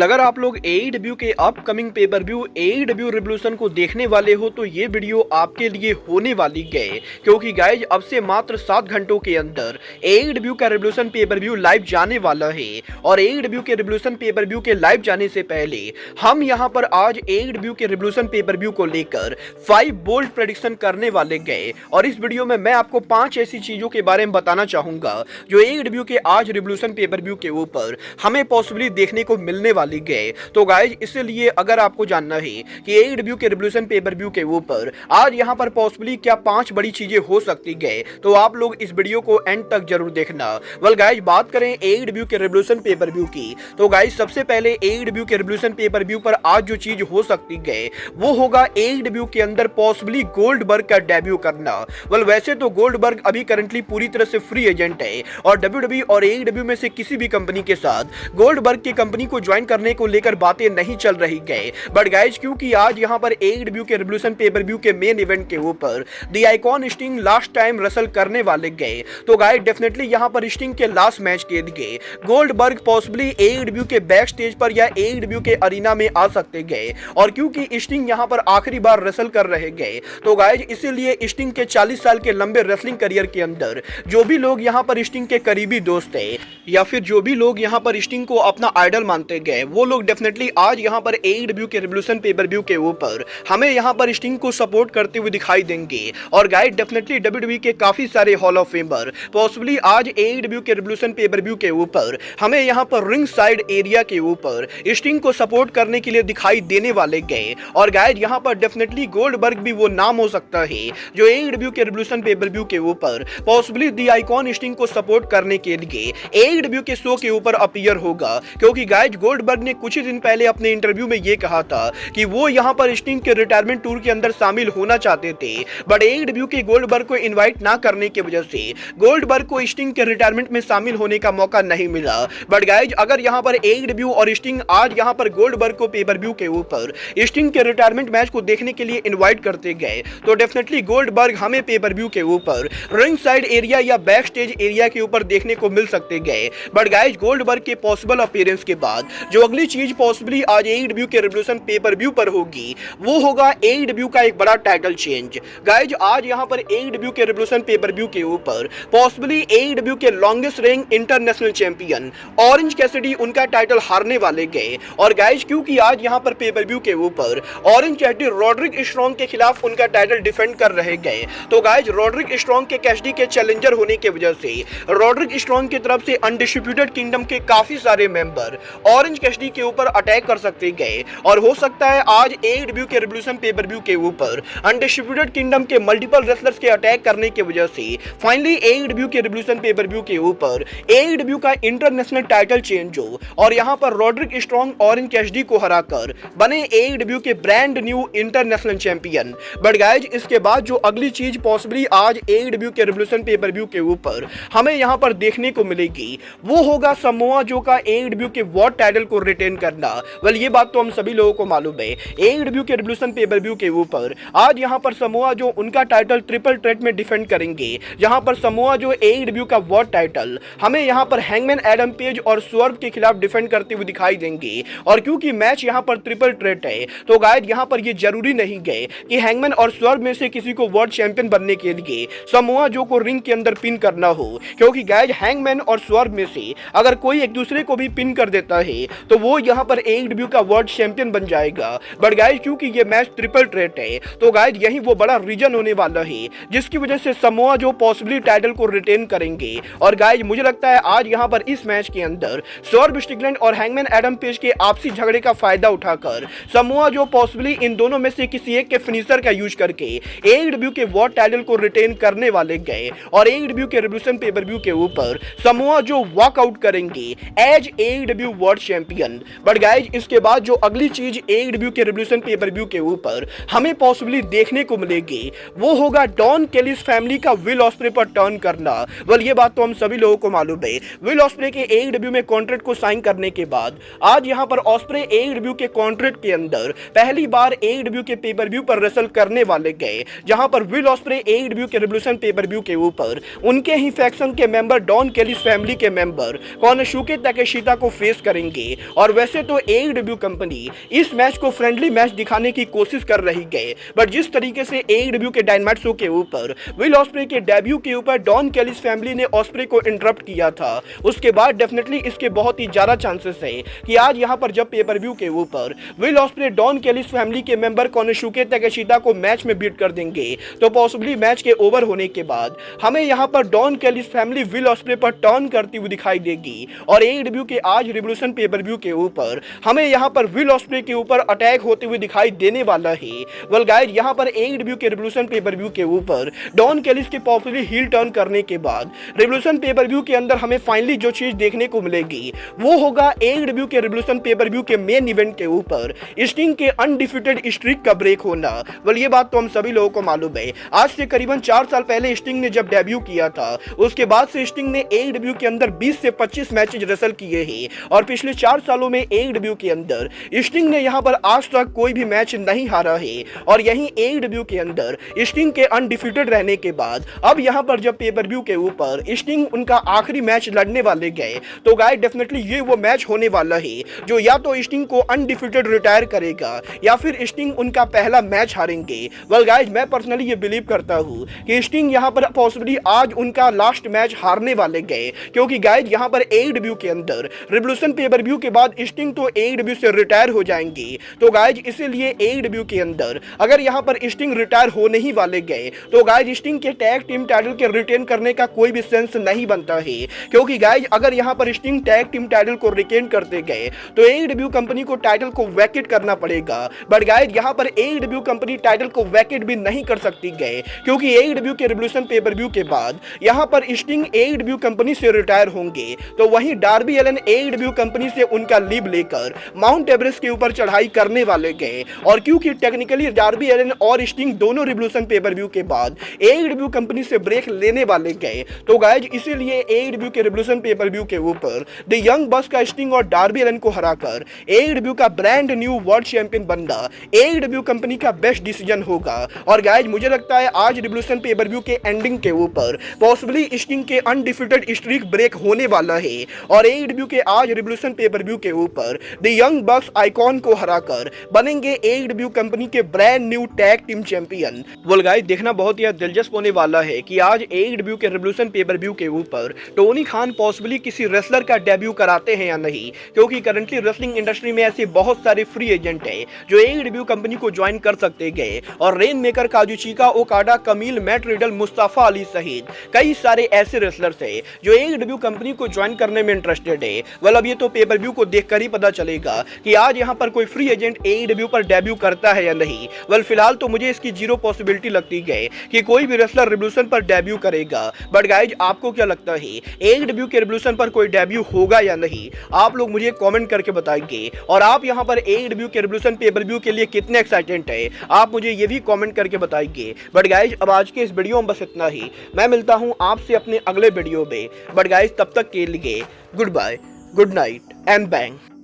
अगर आप लोग AEW के upcoming pay per view AEW revolution को देखने वाले हो तो ये वीडियो आपके लिए होने वाली है, क्योंकि गाइज अब से मात्र 7 घंटों के अंदर AEW का रिवोल्यूशन पेपर व्यू लाइव जाने वाला है। और AEW के रिवोल्यूशन पेपर व्यू के लाइव जाने से पहले हम यहाँ पर आज AEW के रिवोल्यूशन पेपर व्यू को लेकर 5 बोल्ड प्रेडिक्शन करने वाले गए। और इस वीडियो में मैं आपको 5 ऐसी चीजों के बारे में बताना चाहूंगा जो AEW के आज रिवोल्यूशन पेपर व्यू के ऊपर हमें पॉसिबली देखने को मिलने वाली गए। तो गाइज इसलिए अगर आपको जानना है कि AEW के रिवोल्यूशन पेपर व्यू के ऊपर आज यहां पर पॉसिबली क्या 5 बड़ी चीजें हो सकती गए, तो आप लोग इस वीडियो को एंड तक जरूर देखना। वेल गाइज बात करें AEW के रिवोल्यूशन पेपर व्यू की, तो गाइज सबसे पहले AEW के रिवोल्यूशन पेपर व्यू पर आज जो चीज हो सकती गए वो होगा AEW के अंदर पॉसिबली गोल्डबर्ग का डेब्यू करना। वेल वैसे तो गोल्डबर्ग अभी करंटली पूरी तरह से फ्री एजेंट है और WWE और AEW में से किसी भी कंपनी के साथ गोल्डबर्ग की कंपनी को ज्वाइन करने को लेकर बातें नहीं चल रही गए। बट गाइज क्योंकि आज यहां पर AEW के रिवोल्यूशन पेपर व्यू के मेन इवेंट के ऊपर the icon sting last time Russell करने वाले गए, तो गाइज डेफिनेटली यहां पर स्टिंग के लास्ट मैच के लिए गोल्डबर्ग पॉसिबली AEW के बैक स्टेज पर या AEW के अरीना में आ सकते गए। और क्योंकि स्टिंग यहां पर आखिरी बार रसल कर रहे गए, तो गाइज इसीलिए स्टिंग के 40 साल के लंबे रेसलिंग करियर के अंदर जो भी लोग यहां पर स्टिंग के करीबी दोस्त है या फिर जो भी लोग यहां पर स्टिंग को अपना आइडल मानते गए, वो लोग डेफिनेटली आज यहां पर AEW के रिवोल्यूशन पेपर व्यू के ऊपर हमें यहां पर स्टिंग को सपोर्ट करते हुए दिखाई देंगे। और गाइड डेफिनेटली WWE के काफी सारे हॉल ऑफ फेमर पॉसिबली आज AEW के रिवोल्यूशन पेपर व्यू के ऊपर हमें यहां पर रिंग साइड एरिया के ऊपर स्टिंग को सपोर्ट करने के लिए दिखाई देने वाले गए। और गाइड यहां पर डेफिनेटली गोल्डबर्ग भी वो नाम हो सकता है जो AEW के रिवोल्यूशन पेपर व्यू के ऊपर पॉसिबली द आइकॉन स्टिंग को सपोर्ट करने के लिए AEW के शो के ऊपर अपीयर होगा। क्योंकि गाइज गोल्डबर्ग ने कुछ ही दिन पहले अपने इंटरव्यू में ये कहा था कि वो यहां पर स्टिंग के रिटायरमेंट टूर के अंदर शामिल होना चाहते थे, बट AEW के गोल्डबर्ग को इनवाइट ना करने की वजह से गोल्डबर्ग को स्टिंग के रिटायरमेंट में शामिल होने का मौका नहीं मिला। बट गाइज अगर यहां पर AEW और स्टिंग आज यहां पर गोल्डबर्ग को पेपर व्यू के ऊपर स्टिंग के रिटायरमेंट मैच को देखने के लिए इनवाइट करते गए, तो डेफिनेटली गोल्डबर्ग हमें पेपर व्यू के ऊपर रिंग साइड एरिया या बैक स्टेज एरिया के ऊपर देखने को मिल सकते गए। बट गाइज गोल्डबर्ग के पॉसिबल अपीयरेंस के बाद जो अगली चीज पॉसिबली आज AEW के रिवोल्यूशन पेपर व्यू पर होगी वो होगा AEW का एक बड़ा टाइटल चेंज। गाइज आज यहां पर AEW के रिवोल्यूशन पेपर व्यू के ऊपर पॉसिबली AEW के लॉन्गेस्ट रेंग इंटरनेशनल चैंपियन ऑरेंज कैसिडी उनका टाइटल हारने वाले गए। और गाइज क्योंकि आज यहां पर पेपर व्यू के ऊपर ऑरेंज कैसिडी रॉड्रिक स्ट्रॉन्ग के खिलाफ उनका टाइटल डिफेंड कर रहे गए, तो गाइज रॉड्रिक स्ट्रॉन्ग के कैसिडी के चैलेंजर होने की वजह से रॉड्रिक स्ट्रॉन्ग की तरफ से अनडिस्ट्रिब्यूटेड किंगडम के काफी सारे मेंबर ऑरेंज कैसिडी के ऊपर अटैक कर सकते गए। और हो सकता है आज AEW के रिवोल्यूशन पेपर व्यू के ऊपर अनडिस्ट्रिब्यूटेड किंगडम के मल्टीपल रेसलर्स के अटैक करने की वजह से फाइनली AEW के रिवोल्यूशन पेपर व्यू के ऊपर AEW का इंटरनेशनल टाइटल चेंज हो और यहां पर रॉड्रिक स्ट्रॉन्ग ऑरेंज कैसिडी को हराकर बने AEW के brand new international champion. But guys इसके बाद जो अगली चीज पॉसिबली आज AEW के रिवोल्यूशन पेपर व्यू के ऊपर हमें यहां पर देखने को मिलेगी वो होगा समोआ जो का AEW के वर्ल्ड टाइटल को रिटेन करना। वेल ये बात तो हम सभी लोगों को मालूम है, AEW के रिवोल्यूशन पेपर व्यू के ऊपर आज यहां पर समोआ जो उनका टाइटल ट्रिपल थ्रेट में डिफेंड करेंगे, जहां पर समोआ जो AEW का वर्ल्ड टाइटल हमें यहां पर हैंगमैन एडम पेज और स्वर्व के खिलाफ डिफेंड करते हुए दिखाई देंगे। और क्योंकि मैच यहां पर ट्रिपल थ्रेट है, तो गाइड यहां पर ये जरूरी नहीं गए कि हैंगमैन और स्वर्व में से किसी को वर्ल्ड चैंपियन बनने के लिए समोआ जो को रिंग के अंदर पिन करना हो। क्योंकि गाइड हैंगमैन और स्वर्व में से अगर कोई एक दूसरे को भी पिन कर देता है तो वो यहां पर AEW का वर्ल्ड चैंपियन बन जाएगा। बट गाइज क्योंकि ये मैच ट्रिपल थ्रेट है, तो गाइज यही वो बड़ा रीजन होने वाला है जिसकी वजह से समोआ जो पॉसिबली टाइटल को रिटेन करेंगे। और गाइज मुझे लगता है आज यहां पर इस मैच के अंदर स्वर्व स्ट्रिकलैंड और हैंगमैन एडम पेज के आपसी झगड़े का फायदा उठाकर समोआ जो पॉसिबली इन दोनों में से किसी एक के फिनिशर का यूज करके AEW के वर्ल्ड टाइटल को रिटेन करने वाले गए। और AEW के रिवोल्यूशन पेपर व्यू के ऊपर समोआ जो वॉकआउट करेंगे as AEW world champion. But guys इसके बाद जो अगली चीज AEW के रिवोल्यूशन पेपर व्यू के ऊपर हमें पॉसिबली देखने को मिलेगी वो होगा डॉन केलिस फैमिली का विल ऑस्प्रे पर टर्न करना। वेल ये बात तो हम सभी लोगों को मालूम है, विल ऑस्प्रे के AEW में कॉन्ट्रैक्ट को साइन करने के बाद आज यहां पर ऑस्प्रे AEW के कॉन्ट्रैक्ट के अंदर पहली बार AEW के पेपर व्यू पर रेसल करने वाले गए, जहां पर विल ऑस्प्रे AEW के रिवोल्यूशन पेपर व्यू के ऊपर उनके ही फैक्शन के मेंबर डॉन केलिस फैमिली के मेंबर कोनोशुके ताकेशिता को फेस करेंगे। और वैसे तो AEW कंपनी इस मैच को फ्रेंडली मैच दिखाने की कोशिश कर रही है, बट जिस तरीके से AEW के डायनामाइट शो के ऊपर विल ऑस्प्रे के डेब्यू के ऊपर डॉन कैलिस फैमिली ने ऑस्प्रे को इंटरप्ट किया था, उसके बाद डेफिनेटली इसके बहुत ही ज्यादा चांसेस है कि आज यहां पर जब पेपर व्यू के ऊपर Will Ospreay Don Callis family के मेंबर कोनोशुके ताकेशिता को मैच में बीट कर देंगे, तो पॉसिबली मैच के ओवर होने के बाद हमें यहां पर Don Callis family Will Ospreay पर टर्न करती हुई दिखाई देगी। और AEW के आज रिवोल्यूशन पेपर व्यू के ऊपर हमें यहां पर विल ऑस्प्रे के ऊपर अटैक होते हुए दिखाई देने वाला है। वेल गाइस, यहां पर AEW के रिवोल्यूशन पेपर व्यू के ऊपर डॉन कैलिस के पॉपुलर हील टर्न करने के बाद रिवोल्यूशन पेपर व्यू के अंदर हमें फाइनली जो चीज देखने को मिलेगी वो होगा AEW के रिवोल्यूशन पेपर व्यू के मेन इवेंट के ऊपर स्टिंग के अनडिफिटेड स्ट्रीक का ब्रेक होना। वेल, ये बात तो हम सभी लोगों को मालूम है। आज से करीबन 4 साल पहले स्टिंग ने जब डेब्यू किया था, उसके बाद से स्टिंग ने AEW के अंदर 20 से 25 मैचेस रेसल किए हैं और पिछले 4 सालों में AEW के अंदर स्टिंग ने यहां पर आज तक कोई भी मैच नहीं हारा है। और यहीं AEW के अंदर स्टिंग के अनडिफिटेड रहने के बाद अब यहां पर जब पेपर व्यू के ऊपर स्टिंग उनका आखिरी मैच लड़ने वाले गए, तो गाइस डेफिनेटली ये वो मैच होने वाला है जो या तो स्टिंग को अनडिफिटेड रिटायर करेगा या फिर स्टिंग उनका पहला मैच हारेंगे। वेल गाइस, मैं पर्सनली ये बिलीव करता हूं कि स्टिंग यहां पर पॉसिबली आज उनका लास्ट मैच हारने वाले गए, क्योंकि गाइस यहां पर AEW के अंदर रिवोल्यूशन पेपर व्यू के बाद स्टिंग तो AEW से रिटायर हो जाएंगे। तो गाइस इसीलिए AEW के अंदर अगर यहां पर स्टिंग रिटायर होने ही वाले गए तो गाइस स्टिंग के टैग टीम टाइटल के रिटेन करने का कोई भी सेंस नहीं बनता है, क्योंकि गाइस अगर यहां पर स्टिंग टैग टीम टाइटल को रिटेन करते गए तो AEW कंपनी को टाइटल को वैकेट करना पड़ेगा। बट गाइस यहां पर AEW कंपनी टाइटल को वैकेट भी नहीं कर सकती गए, क्योंकि AEW के रिवोल्यूशन पेपर व्यू के बाद यहां पर स्टिंग AEW कंपनी से रिटायर होंगे, तो वहीं डार्बी एलन AEW कंपनी से उनका लीव लेकर माउंट एवरेस्ट के ऊपर चढ़ाई करने वाले गए। और क्योंकि टेक्निकली डार्बी एलन और स्टिंग दोनों रिवोल्यूशन पेपर व्यू के बाद AEW कंपनी से ब्रेक लेने वाले गए, तो गाइस इसीलिए AEW के रिवोल्यूशन पेपर व्यू के ऊपर द यंग बस का स्टिंग और डार्बी एलन को हराकर AEW का ब्रांड न्यू वर्ल्ड चैंपियन बनना AEW कंपनी का बेस्ट डिसीजन होगा। और गाइस मुझे लगता है आज रिवोल्यूशन पेपर व्यू के एंडिंग के ऊपर पॉसिबली स्टिंग के अनडिफिटेड स्ट्रीक ब्रेक होने वाला है और AEW के आज रिवोल्यूशन पेपर व्यू के ऊपर द यंग बक्स आइकॉन को हराकर बनेंगे AEW कंपनी के brand new tag team champion. Well guys, देखना बहुत ही दिलचस्प होने वाला है कि आज AEW के रिवोल्यूशन पेपर व्यू के ऊपर टोनी खान पॉसिबली किसी रेसलर का डेब्यू कराते हैं या नहीं, क्योंकि करंटली रेसलिंग इंडस्ट्री में ऐसे बहुत सारे फ्री एजेंट हैं जो AEW कंपनी को ज्वाइन कर सकते गए और rain maker, काजुचिका Okada, Kamil, Matt Riddle, Mustafa Ali सहित कई सारे ऐसे रेसलर्स हैं जो AEW कंपनी को ज्वाइन करने में इंटरेस्टेड है। वेल, अब ये तो पेपर व्यू को देखकर ही पता चलेगा कि आज यहाँ पर कोई फ्री एजेंट AEW पर डेब्यू करता है या नहीं। वेल, फिलहाल तो मुझे इसकी जीरो पॉसिबिलिटी लगती है कि कोई भी रेसलर रिवोल्यूशन पर डेब्यू करेगा। बट गाइज, आपको क्या लगता है AEW के रिवोल्यूशन पर कोई डेब्यू होगा या नहीं? आप लोग मुझे कमेंट करके बताएंगे। और आप यहाँ पर AEW के रिवोल्यूशन पेपर व्यू के लिए कितने एक्साइटेड है, आप मुझे ये भी कमेंट करके बताएंगे। बट गाइज, अब आज के इस वीडियो में बस इतना ही। मैं मिलता हूँ आपसे अपने अगले वीडियो में। बट गाइज, तब तक के लिए goodbye, good night and bang.